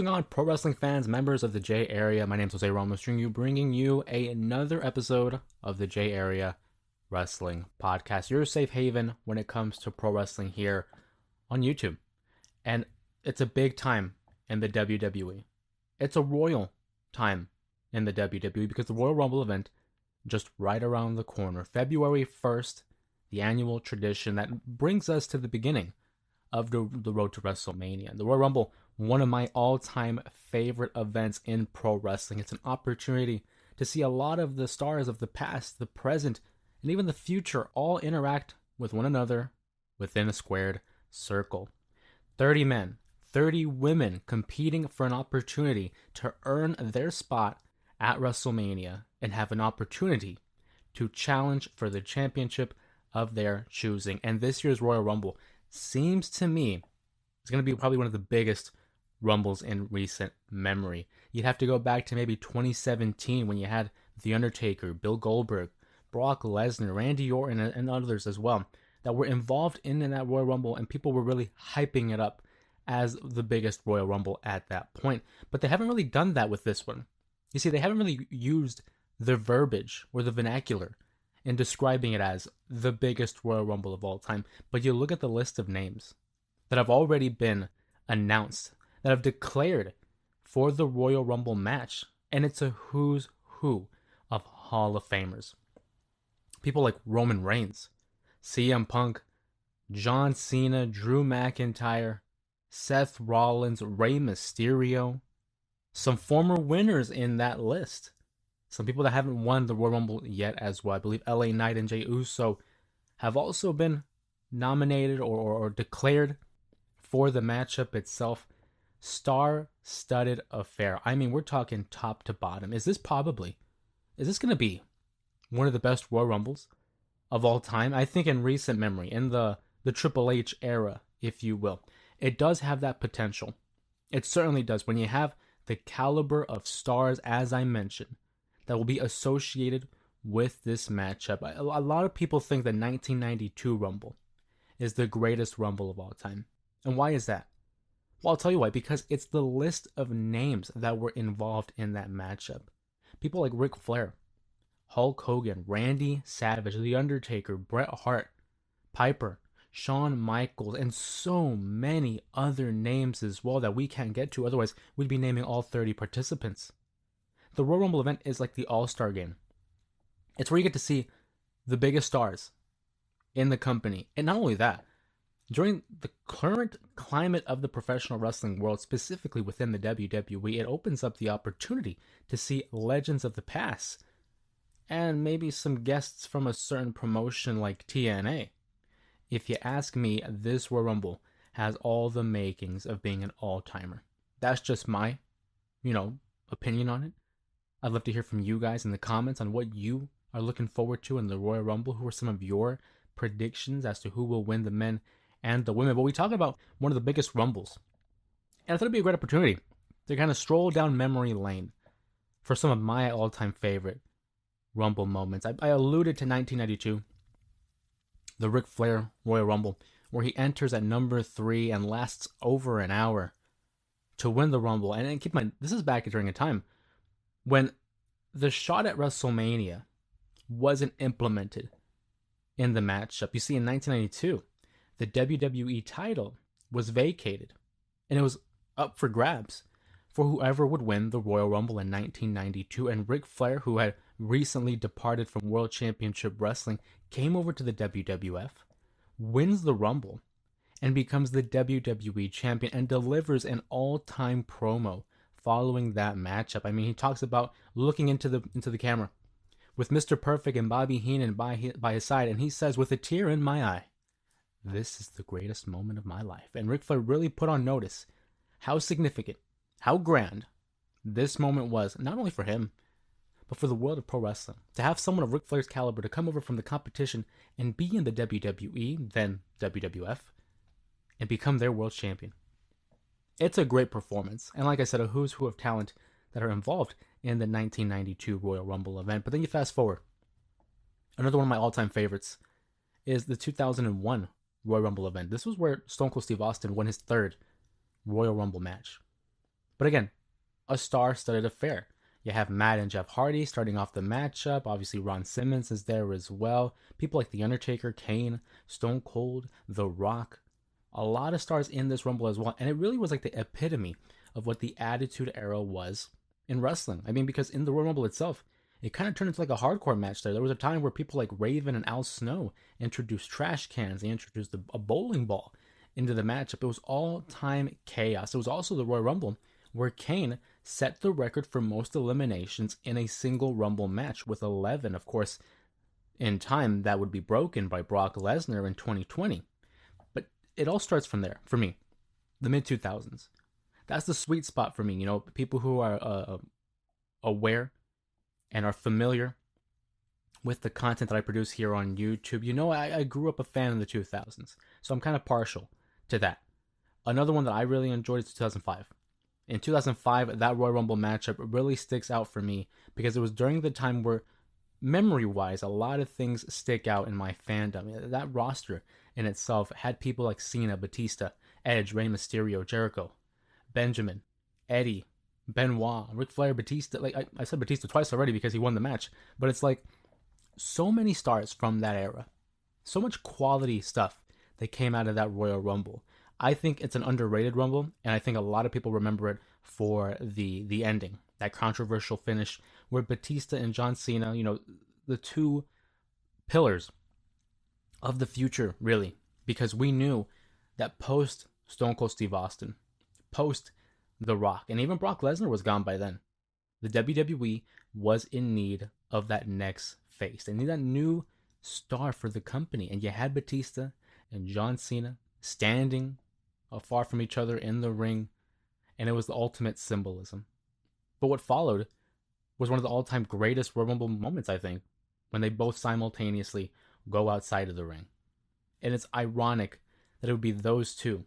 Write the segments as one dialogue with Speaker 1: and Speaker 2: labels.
Speaker 1: going on, pro wrestling fans, members of the J Area? My name is Jose Ramos Jr., bringing you another episode of the J Area Wrestling Podcast, your safe haven when it comes to pro wrestling here on YouTube. And it's a big time in the WWE. It's a royal time in the WWE because the Royal Rumble event just right around the corner. February 1st, the annual tradition that brings us to the beginning of the road to WrestleMania. The Royal Rumble, one of my all-time favorite events in pro wrestling. It's an opportunity to see a lot of the stars of the past, the present, and even the future all interact with one another within a squared circle. 30 men, 30 women competing for an opportunity to earn their spot at WrestleMania and have an opportunity to challenge for the championship of their choosing. And this year's Royal Rumble seems to me it's going to be probably one of the biggest Rumbles in recent memory. You'd have to go back to maybe 2017 when you had The Undertaker, Bill Goldberg, Brock Lesnar, Randy Orton, and others as well that were involved in that Royal Rumble, and people were really hyping it up as the biggest Royal Rumble at that point. But they haven't really done that with this one. You see, they haven't really used the verbiage or the vernacular in describing it as the biggest Royal Rumble of all time. But you look at the list of names that have already been announced, that have declared for the Royal Rumble match, and it's a who's who of Hall of Famers. People like Roman Reigns, CM Punk, John Cena, Drew McIntyre, Seth Rollins, Rey Mysterio. Some former winners in that list. Some people that haven't won the Royal Rumble yet as well. I believe LA Knight and Jey Uso have also been nominated or declared for the matchup itself. Star-studded affair. I mean, we're talking top to bottom. Is this going to be one of the best Royal Rumbles of all time? I think in recent memory, in the Triple H era, if you will, it does have that potential. It certainly does. When you have the caliber of stars, as I mentioned, that will be associated with this matchup. A lot of people think the 1992 Rumble is the greatest Rumble of all time. And why is that? Well, I'll tell you why. Because it's the list of names that were involved in that matchup. People like Ric Flair, Hulk Hogan, Randy Savage, The Undertaker, Bret Hart, Piper, Shawn Michaels, and so many other names as well that we can't get to. Otherwise, we'd be naming all 30 participants. The Royal Rumble event is like the All-Star game. It's where you get to see the biggest stars in the company. And not only that, during the current climate of the professional wrestling world, specifically within the WWE, it opens up the opportunity to see legends of the past and maybe some guests from a certain promotion like TNA. If you ask me, this Royal Rumble has all the makings of being an all-timer. That's just my, opinion on it. I'd love to hear from you guys in the comments on what you are looking forward to in the Royal Rumble. Who are some of your predictions as to who will win the men and the women? But we talk about one of the biggest Rumbles. And I thought it'd be a great opportunity to kind of stroll down memory lane for some of my all-time favorite Rumble moments. I alluded to 1992, the Ric Flair Royal Rumble, where he enters at number 3 and lasts over an hour to win the Rumble. And keep in mind, this is back during a time when the shot at WrestleMania wasn't implemented in the matchup. You see, in 1992, the WWE title was vacated, and it was up for grabs for whoever would win the Royal Rumble in 1992. And Ric Flair, who had recently departed from World Championship Wrestling, came over to the WWF, wins the Rumble, and becomes the WWE champion and delivers an all-time promo following that matchup. I mean, he talks about looking into the camera with Mr. Perfect and Bobby Heenan by his side, and he says, with a tear in my eye, "This is the greatest moment of my life." And Ric Flair really put on notice how significant, how grand this moment was, not only for him, but for the world of pro wrestling. To have someone of Ric Flair's caliber to come over from the competition and be in the WWE, then WWF, and become their world champion. It's a great performance. And like I said, a who's who of talent that are involved in the 1992 Royal Rumble event. But then you fast forward. Another one of my all-time favorites is the 2001 Royal Rumble event. This was where Stone Cold Steve Austin won his third Royal Rumble match. But again, a star-studded affair. You have Matt and Jeff Hardy starting off the matchup. Obviously, Ron Simmons is there as well. People like The Undertaker, Kane, Stone Cold, The Rock. A lot of stars in this Rumble as well. And it really was like the epitome of what the Attitude Era was in wrestling. I mean, because in the Royal Rumble itself, it kind of turned into like a hardcore match there. There was a time where people like Raven and Al Snow introduced trash cans. They introduced a bowling ball into the matchup. It was all-time chaos. It was also the Royal Rumble where Kane set the record for most eliminations in a single Rumble match with 11. Of course, in time, that would be broken by Brock Lesnar in 2020. But it all starts from there, for me, the mid-2000s. That's the sweet spot for me. You know, people who are aware and are familiar with the content that I produce here on YouTube. You know, I grew up a fan of the 2000s, so I'm kind of partial to that. Another one that I really enjoyed is 2005. In 2005, that Royal Rumble matchup really sticks out for me because it was during the time where, memory-wise, a lot of things stick out in my fandom. That roster in itself had people like Cena, Batista, Edge, Rey Mysterio, Jericho, Benjamin, Eddie, Benoit, Ric Flair, Batista. Like I said Batista twice already because he won the match, but it's like so many stars from that era, so much quality stuff that came out of that Royal Rumble. I think it's an underrated Rumble, and I think a lot of people remember it for the ending, that controversial finish where Batista and John Cena, you know, the two pillars of the future, really, because we knew that post Stone Cold Steve Austin, post The Rock, and even Brock Lesnar was gone by then, the WWE was in need of that next face. They need that new star for the company, and you had Batista and John Cena standing far from each other in the ring, and it was the ultimate symbolism. But what followed was one of the all-time greatest Royal Rumble moments, I think, when they both simultaneously go outside of the ring. And it's ironic that it would be those two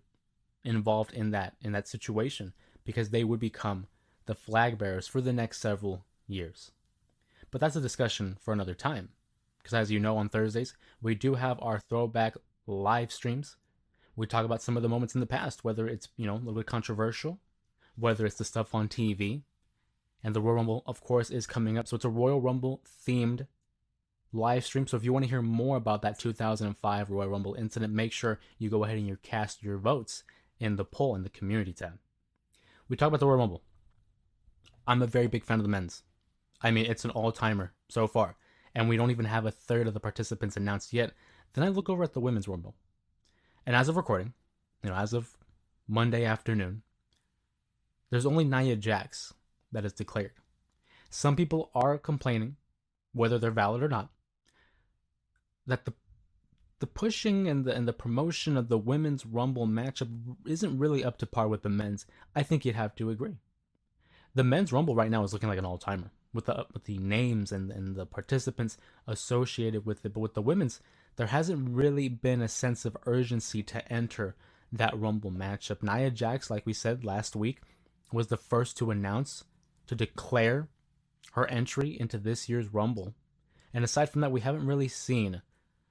Speaker 1: involved in that situation, because they would become the flag bearers for the next several years. But that's a discussion for another time, because as you know, on Thursdays we do have our throwback live streams. We talk about some of the moments in the past, whether it's, you know, a little bit controversial, whether it's the stuff on TV. And the Royal Rumble, of course, is coming up. So it's a Royal Rumble themed live stream. So if you want to hear more about that 2005 Royal Rumble incident, make sure you go ahead and you cast your votes in the poll in the community tab. We talk about the Royal Rumble. I'm a very big fan of the men's. I mean, it's an all-timer so far. And we don't even have a third of the participants announced yet. Then I look over at the women's Rumble. And as of recording, you know, as of Monday afternoon, there's only Nia Jax that is declared. Some people are complaining, whether they're valid or not, that the pushing and the promotion of the women's Rumble matchup isn't really up to par with the men's. I think you'd have to agree. The men's Rumble right now is looking like an all-timer with the names and the participants associated with it. But with the women's, there hasn't really been a sense of urgency to enter that Rumble matchup. Nia Jax, like we said last week, was the first to announce, to declare her entry into this year's Rumble. And aside from that, we haven't really seen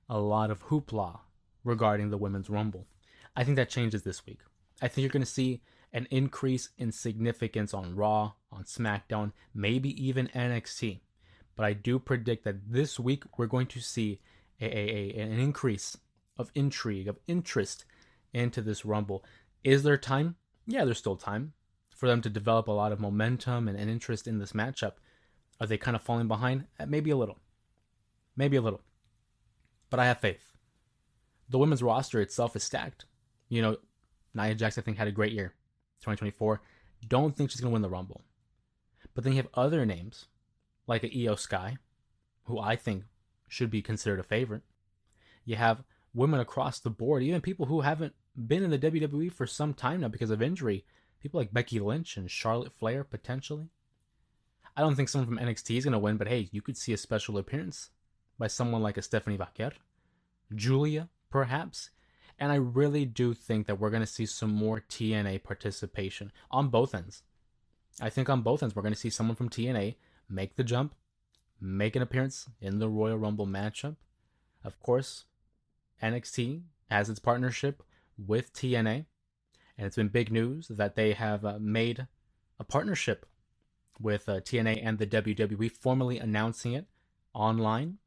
Speaker 1: a lot of hoopla regarding the Women's Rumble. I think that changes this week. I think you're going to see an increase in significance on Raw, on SmackDown, maybe even NXT. But I do predict that this week we're going to see an increase of intrigue, of interest into this Rumble. Is there time? Yeah, there's still time for them to develop a lot of momentum and interest in this matchup. Are they kind of falling behind? Maybe a little. Maybe a little. But I have faith. The women's roster itself is stacked. You know, Nia Jax, I think, had a great year. 2024. Don't think she's going to win the Rumble. But then you have other names, like a Io Sky, who I think should be considered a favorite. You have women across the board, even people who haven't been in the WWE for some time now because of injury. People like Becky Lynch and Charlotte Flair, potentially. I don't think someone from NXT is going to win, but hey, you could see a special appearance by someone like a Stephanie Vaquer, Julia, perhaps. And I really do think that we're going to see some more TNA participation on both ends. I think on both ends we're going to see someone from TNA make the jump, make an appearance in the Royal Rumble matchup. Of course, NXT has its partnership with TNA, and it's been big news that they have made a partnership with TNA and the WWE, formally announcing it online.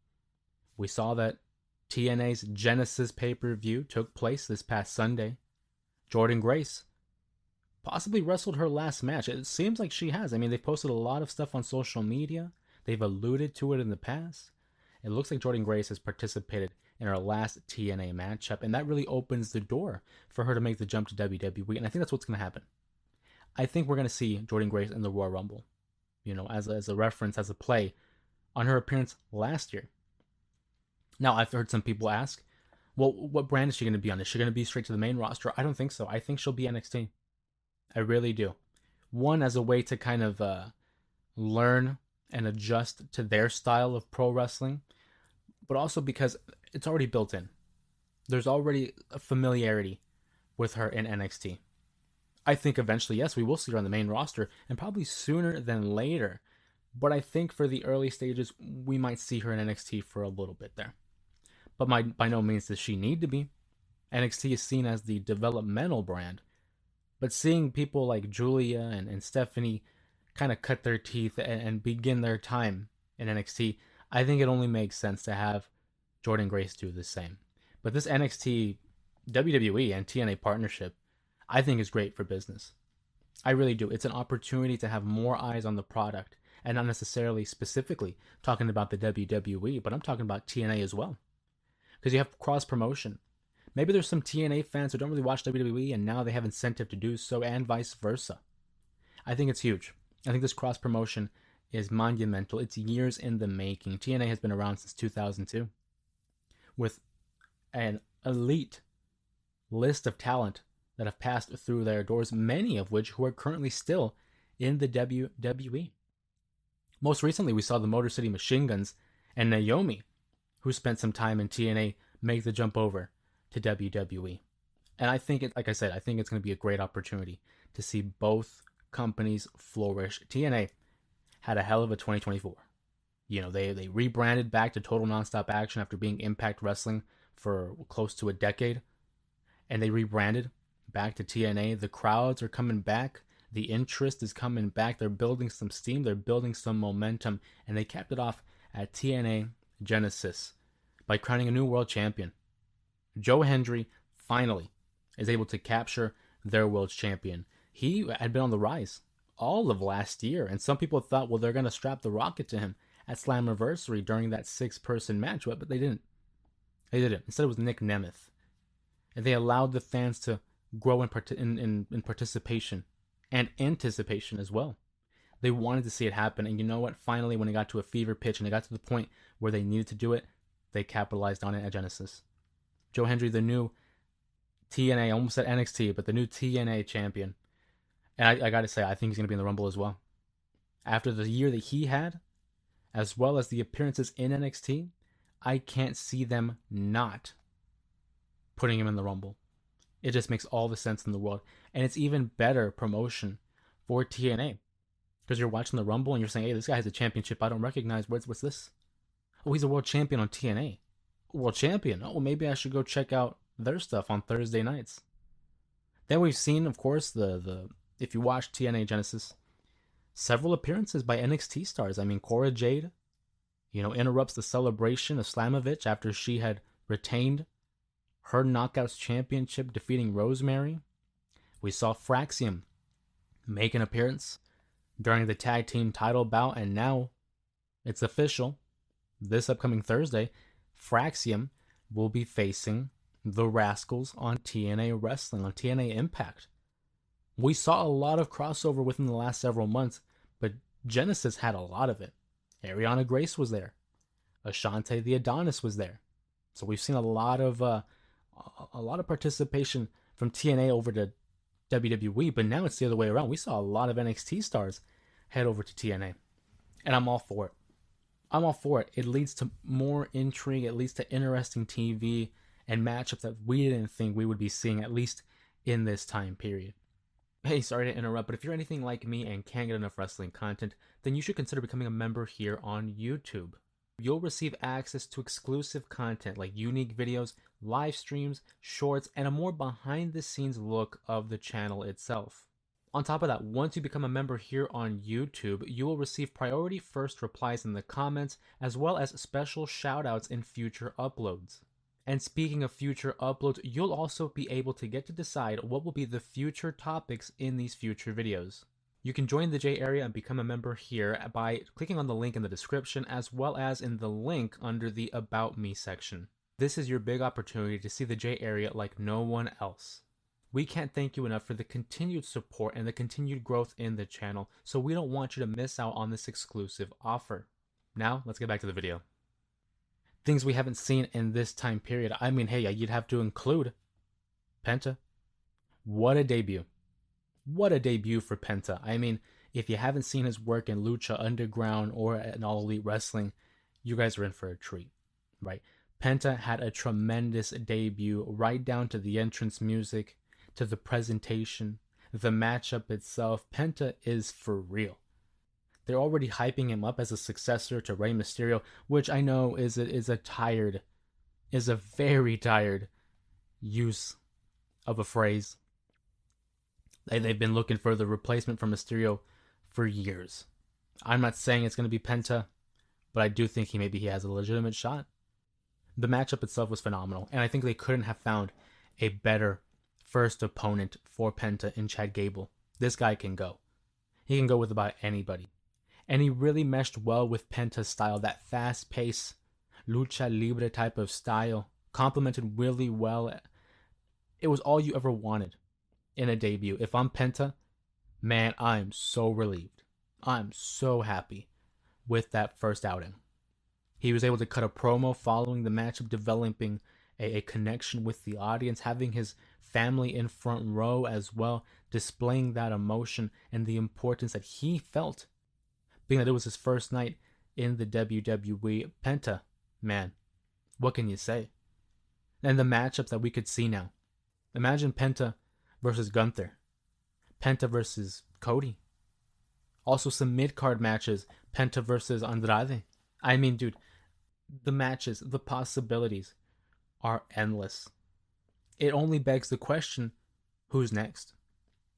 Speaker 1: We saw that TNA's Genesis pay-per-view took place this past Sunday. Jordynne Grace possibly wrestled her last match. It seems like she has. I mean, they've posted a lot of stuff on social media. They've alluded to it in the past. It looks like Jordynne Grace has participated in her last TNA matchup, and that really opens the door for her to make the jump to WWE, and I think that's what's going to happen. I think we're going to see Jordynne Grace in the Royal Rumble, as a reference, as a play on her appearance last year. Now, I've heard some people ask, well, what brand is she going to be on? Is she going to be straight to the main roster? I don't think so. I think she'll be NXT. I really do. One, as a way to kind of learn and adjust to their style of pro wrestling, but also because it's already built in. There's already a familiarity with her in NXT. I think eventually, yes, we will see her on the main roster, and probably sooner than later. But I think for the early stages, we might see her in NXT for a little bit there. But by no means does she need to be. NXT is seen as the developmental brand. But seeing people like Julia and Stephanie kind of cut their teeth and begin their time in NXT, I think it only makes sense to have Jordynne Grace do the same. But this NXT, WWE, and TNA partnership, I think is great for business. I really do. It's an opportunity to have more eyes on the product, and not necessarily specifically talking about the WWE, but I'm talking about TNA as well. Because you have cross promotion. Maybe there's some TNA fans who don't really watch WWE and now they have incentive to do so, and vice versa. I think it's huge. I think this cross promotion is monumental. It's years in the making. TNA has been around since 2002 with an elite list of talent that have passed through their doors, many of which who are currently still in the WWE. Most recently, we saw the Motor City Machine Guns and Naomi, who spent some time in TNA, make the jump over to WWE. And I think, like I said, I think it's going to be a great opportunity to see both companies flourish. TNA had a hell of a 2024. They rebranded back to Total Nonstop Action after being Impact Wrestling for close to a decade. And they rebranded back to TNA. The crowds are coming back. The interest is coming back. They're building some steam. They're building some momentum. And they capped it off at TNA Genesis by crowning a new world champion. Joe Hendry finally is able to capture their world champion. He had been on the rise all of last year, and some people thought, well, they're going to strap the rocket to him at Slammiversary during that 6-person match, but they didn't. They didn't. Instead, it was Nick Nemeth. And they allowed the fans to grow in participation and anticipation as well. They wanted to see it happen, and you know what? Finally, when it got to a fever pitch and it got to the point where they needed to do it, they capitalized on it at Genesis. Joe Hendry, the new TNA, almost said NXT, but the new TNA champion. And I got to say, I think he's going to be in the Rumble as well. After the year that he had, as well as the appearances in NXT, I can't see them not putting him in the Rumble. It just makes all the sense in the world. And it's even better promotion for TNA. Because you're watching the Rumble and you're saying, hey, this guy has a championship I don't recognize. What's this? Oh, he's a world champion on TNA. World champion. Oh, well, maybe I should go check out their stuff on Thursday nights. Then we've seen, of course, the if you watch TNA Genesis, several appearances by NXT stars. I mean, Cora Jade, interrupts the celebration of Slamovich after she had retained her Knockouts Championship, defeating Rosemary. We saw Fraxium make an appearance during the tag team title bout, and now it's official. This upcoming Thursday, Fraxium will be facing the Rascals on TNA Wrestling, on TNA Impact. We saw a lot of crossover within the last several months, but Genesis had a lot of it. Ariana Grace was there. Ashante the Adonis was there. So we've seen a lot of participation from TNA over to WWE, but now it's the other way around. We saw a lot of NXT stars head over to TNA, and I'm all for it. I'm all for it. It leads to more intrigue. It leads to interesting TV and matchups that we didn't think we would be seeing, at least in this time period. Hey, sorry to interrupt, but if you're anything like me and can't get enough wrestling content, then you should consider becoming a member here on YouTube. You'll receive access to exclusive content like unique videos, live streams, shorts, and a more behind-the-scenes look of the channel itself. On top of that, once you become a member here on YouTube, you will receive priority first replies in the comments, as well as special shoutouts in future uploads. And speaking of future uploads, you'll also be able to get to decide what will be the future topics in these future videos. You can join the J Area and become a member here by clicking on the link in the description, as well as in the link under the About Me section. This is your big opportunity to see the J Area like no one else. We can't thank you enough for the continued support and the continued growth in the channel, so we don't want you to miss out on this exclusive offer. Now, let's get back to the video. Things we haven't seen in this time period. I mean, hey, you'd have to include Penta. What a debut. What a debut for Penta. I mean, if you haven't seen his work in Lucha Underground or in All Elite Wrestling, you guys are in for a treat, right? Penta had a tremendous debut, right down to the entrance music, to the presentation, the matchup itself. Penta is for real. They're already hyping him up as a successor to Rey Mysterio, which I know is a very tired use of a phrase. They've been looking for the replacement for Mysterio for years. I'm not saying it's going to be Penta, but I do think maybe he has a legitimate shot. The matchup itself was phenomenal, and I think they couldn't have found a better first opponent for Penta in Chad Gable. This guy can go. He can go with about anybody. And he really meshed well with Penta's style, that fast-paced, lucha libre type of style, complemented really well. It was all you ever wanted in a debut. If I'm Penta, man, I'm so relieved. I'm so happy with that first outing. He was able to cut a promo following the matchup, developing a connection with the audience, having his family in front row as well, displaying that emotion and the importance that he felt, being that it was his first night in the WWE. Penta, man, what can you say? And the matchups that we could see now. Imagine Penta versus Gunther. Penta versus Cody. Also some mid-card matches. Penta versus Andrade. I mean, dude, the matches, the possibilities are endless. It only begs the question, who's next?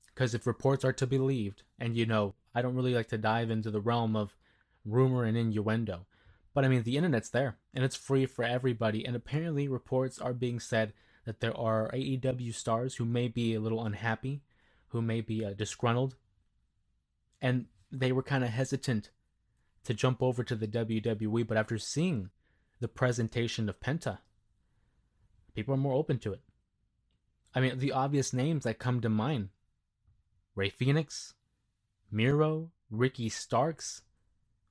Speaker 1: Because if reports are to be believed, and you know, I don't really like to dive into the realm of rumor and innuendo, but I mean, the internet's there, and it's free for everybody, and apparently reports are being said that there are AEW stars who may be a little unhappy, who may be disgruntled, and they were kind of hesitant to jump over to the WWE, but after seeing the presentation of Penta, people are more open to it. I mean, the obvious names that come to mind: Rey Fenix, Miro, Ricky Starks,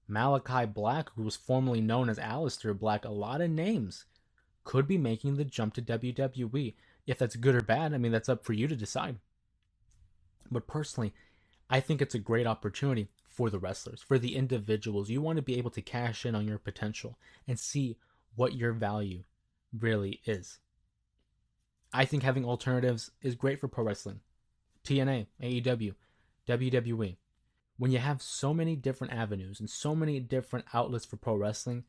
Speaker 1: Malachi Black, who was formerly known as Aleister Black. A lot of names could be making the jump to WWE. If that's good or bad, I mean, that's up for you to decide. But personally, I think it's a great opportunity for the wrestlers, for the individuals. You want to be able to cash in on your potential and see what your value really is. I think having alternatives is great for pro wrestling. TNA, AEW, WWE. When you have so many different avenues and so many different outlets for pro wrestling,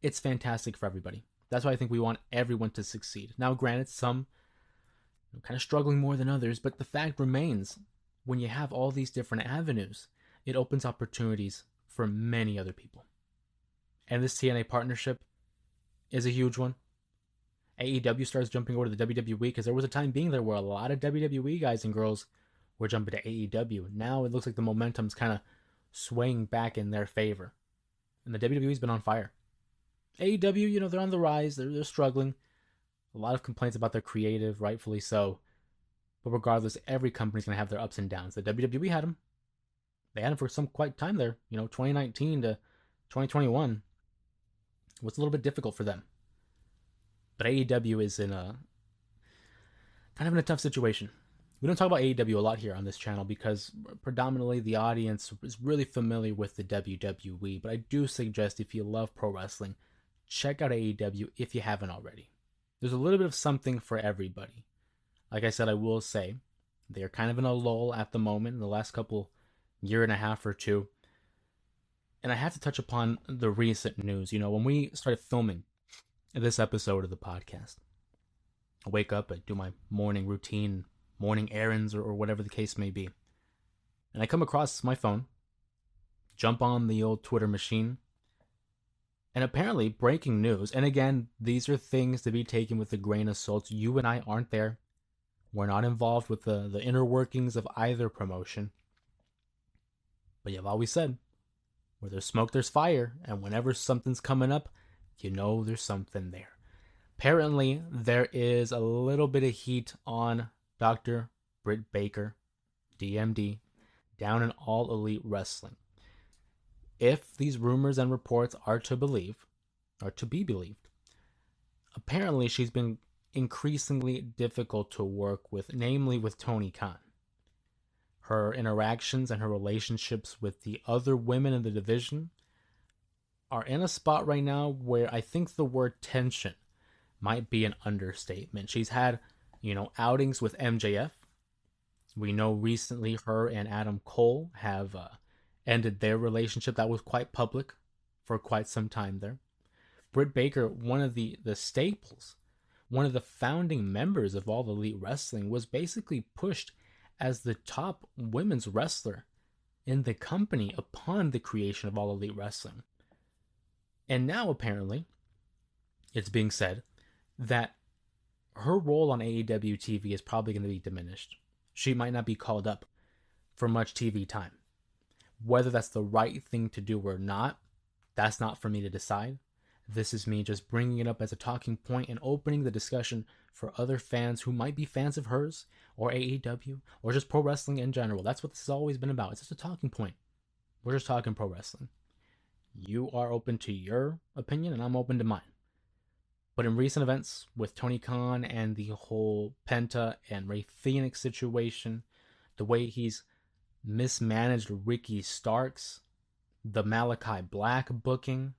Speaker 1: it's fantastic for everybody. That's why I think we want everyone to succeed. Now, granted, some kind of struggling more than others, but the fact remains, when you have all these different avenues, it opens opportunities for many other people. And this TNA partnership is a huge one. AEW starts jumping over to the WWE because there was a time being there where a lot of WWE guys and girls were jumping to AEW. Now it looks like the momentum's kind of swaying back in their favor. And the WWE's been on fire. AEW, they're on the rise. They're struggling. A lot of complaints about their creative, rightfully so. But regardless, every company's going to have their ups and downs. The WWE had them. They had them for some quite time there. 2019 to 2021 was a little bit difficult for them. But AEW is in a kind of in a tough situation. We don't talk about AEW a lot here on this channel because predominantly the audience is really familiar with the WWE. But I do suggest, if you love pro wrestling, check out AEW if you haven't already. There's a little bit of something for everybody. Like I said, I will say, they're kind of in a lull at the moment in the last couple year and a half or two. And I have to touch upon the recent news. When we started filming this episode of the podcast, I wake up, I do my morning routine, morning errands, or whatever the case may be. And I come across my phone, jump on the old Twitter machine, and apparently breaking news. And again, these are things to be taken with a grain of salt. You and I aren't there. We're not involved with the inner workings of either promotion. But you've always said, where there's smoke, there's fire. And whenever something's coming up, you know there's something there. Apparently, there is a little bit of heat on Dr. Britt Baker, DMD, down in All Elite Wrestling. If these rumors and reports are to be believed, apparently she's been increasingly difficult to work with, namely with Tony Khan. Her interactions and her relationships with the other women in the division are in a spot right now where I think the word tension might be an understatement. She's had, outings with MJF. We know recently her and Adam Cole have ended their relationship. That was quite public for quite some time there. Britt Baker, one of the staples, one of the founding members of All Elite Wrestling, was basically pushed as the top women's wrestler in the company upon the creation of All Elite Wrestling. And now, apparently, it's being said that her role on AEW TV is probably going to be diminished. She might not be called up for much TV time. Whether that's the right thing to do or not, that's not for me to decide. This is me just bringing it up as a talking point and opening the discussion for other fans who might be fans of hers or AEW or just pro wrestling in general. That's what this has always been about. It's just a talking point. We're just talking pro wrestling. You are open to your opinion and I'm open to mine. But in recent events with Tony Khan and the whole Penta and Rey Fenix situation, the way he's mismanaged Ricky Starks, the Malachi Black booking,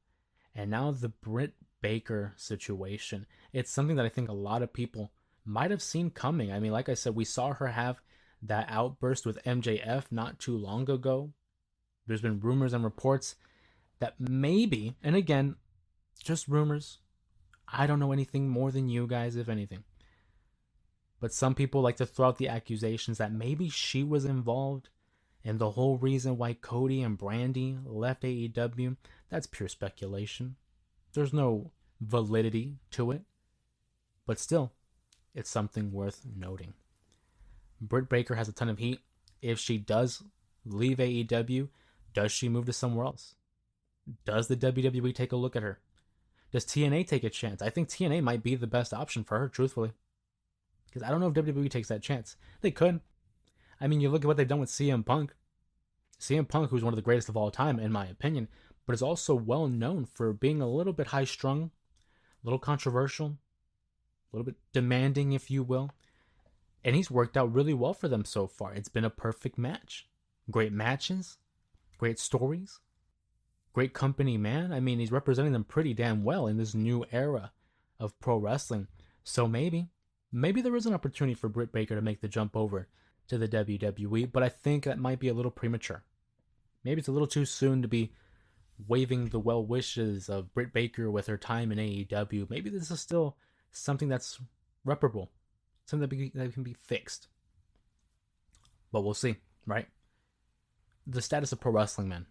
Speaker 1: and now the Britt Baker situation, it's something that I think a lot of people might have seen coming. I mean, like I said, we saw her have that outburst with MJF not too long ago. There's been rumors and reports that maybe, and again, just rumors, I don't know anything more than you guys, if anything. But some people like to throw out the accusations that maybe she was involved in the whole reason why Cody and Brandy left AEW. That's pure speculation. There's no validity to it. But still, it's something worth noting. Britt Baker has a ton of heat. If she does leave AEW, does she move to somewhere else? Does the WWE take a look at her? Does TNA take a chance? I think TNA might be the best option for her, truthfully. Because I don't know if WWE takes that chance. They could. I mean, you look at what they've done with CM Punk. CM Punk, who's one of the greatest of all time, in my opinion, but is also well known for being a little bit high-strung, a little controversial, a little bit demanding, if you will. And he's worked out really well for them so far. It's been a perfect match. Great matches, great stories, great company man. I mean, he's representing them pretty damn well in this new era of pro wrestling. So maybe there is an opportunity for Britt Baker to make the jump over to the WWE, but I think that might be a little premature. Maybe it's a little too soon to be waving the well wishes of Britt Baker with her time in AEW. Maybe this is still something that's reparable, something that can be fixed. But we'll see, right? The status of pro wrestling, man,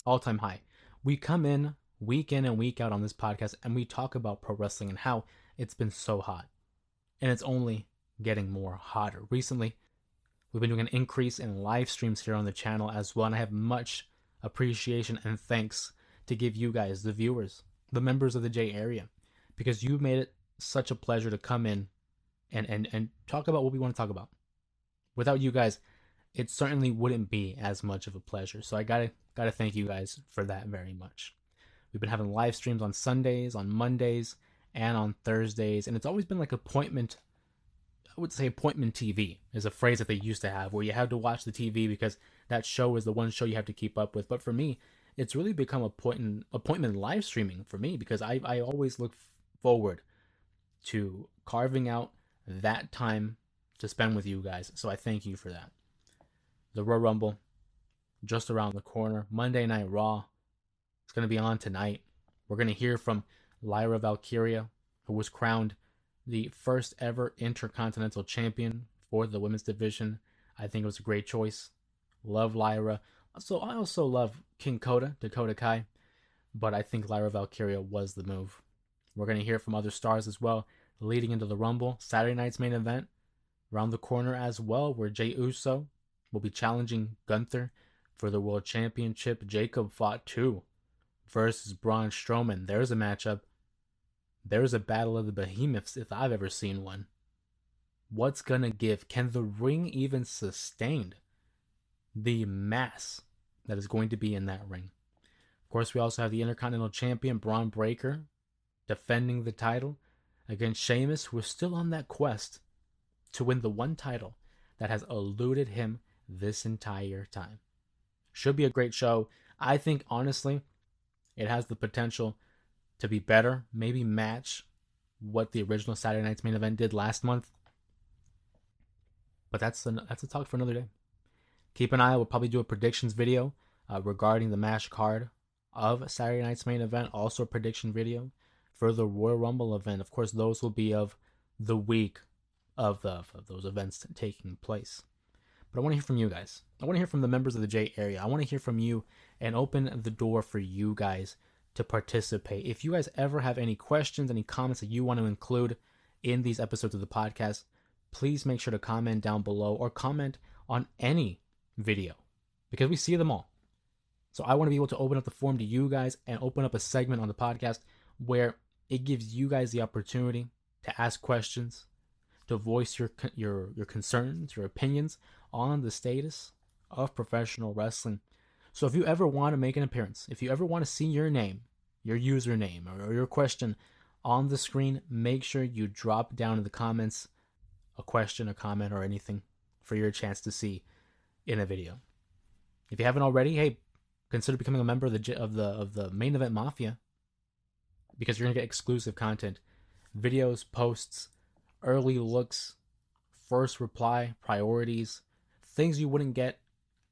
Speaker 1: all-time high. We come in week and week out on this podcast and we talk about pro wrestling and how it's been so hot. And it's only getting more hotter. Recently, we've been doing an increase in live streams here on the channel as well, and I have much appreciation and thanks to give you guys, the viewers, the members of the J area, because you've made it such a pleasure to come in and talk about what we want to talk about. Without you guys, it certainly wouldn't be as much of a pleasure. So I gotta thank you guys for that very much. We've been having live streams on Sundays, on Mondays, and on Thursdays, and it's always been like appointment TV is a phrase that they used to have, where you had to watch the TV because that show is the one show you have to keep up with. But for me, it's really become appointment live streaming for me, because I always look forward to carving out that time to spend with you guys. So I thank you for that. The Royal Rumble, just around the corner. Monday Night Raw, it's going to be on tonight. We're going to hear from Lyra Valkyria, who was crowned the first ever Intercontinental Champion for the women's division. I think it was a great choice. Love Lyra. So I also love King Kota, Dakota Kai, but I think Lyra Valkyria was the move. We're going to hear from other stars as well leading into the Rumble. Saturday night's main event around the corner as well, where Jey Uso will be challenging Gunther for the World Championship. Jacob Fought 2 versus Braun Strowman. There's a matchup. There's a battle of the behemoths if I've ever seen one. What's going to give? Can the ring even sustain the mass that is going to be in that ring? Of course, we also have the Intercontinental Champion Braun Breaker defending the title against Sheamus, who is still on that quest to win the one title that has eluded him this entire time. Should be a great show. I think, honestly, it has the potential to be better, maybe match what the original Saturday night's main event did last month. But that's a talk for another day. Keep an eye out. We'll probably do a predictions video regarding the match card of Saturday night's main event. Also a prediction video for the Royal Rumble event. Of course, those will be of the week of those events taking place. But I want to hear from you guys. I want to hear from the members of the J area. I want to hear from you and open the door for you guys to participate. If you guys ever have any questions, any comments that you want to include in these episodes of the podcast, please make sure to comment down below or comment on any video because we see them all. So I want to be able to open up the forum to you guys and open up a segment on the podcast where it gives you guys the opportunity to ask questions, to voice your concerns, your opinions on the status of professional wrestling. So if you ever want to make an appearance, if you ever want to see your name, your username, or your question on the screen, make sure you drop down in the comments a question, a comment, or anything for your chance to see in a video. If you haven't already, hey, consider becoming a member of the Main Event Mafia, because you're gonna get exclusive content, videos, posts, early looks, first reply, priorities, things you wouldn't get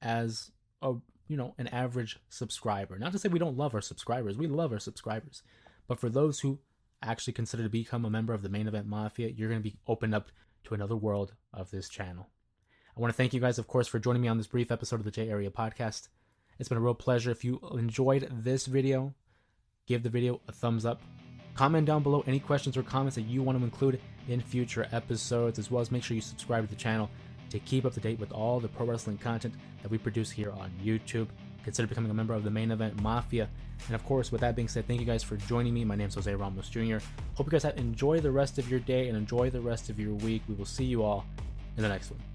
Speaker 1: as an average subscriber. Not to say we don't love our subscribers. We love our subscribers. But for those who actually consider to become a member of the Main Event Mafia, you're going to be opened up to another world of this channel. I want to thank you guys, of course, for joining me on this brief episode of the J Area Podcast. It's been a real pleasure. If you enjoyed this video, give the video a thumbs up. Comment down below any questions or comments that you want to include in future episodes, as well as make sure you subscribe to the channel to keep up to date with all the pro wrestling content that we produce here on YouTube. Consider becoming a member of the Main Event Mafia. And of course, with that being said, thank you guys for joining me. My name is Jose Ramos Jr. Hope you guys enjoy the rest of your day and enjoy the rest of your week. We will see you all in the next one.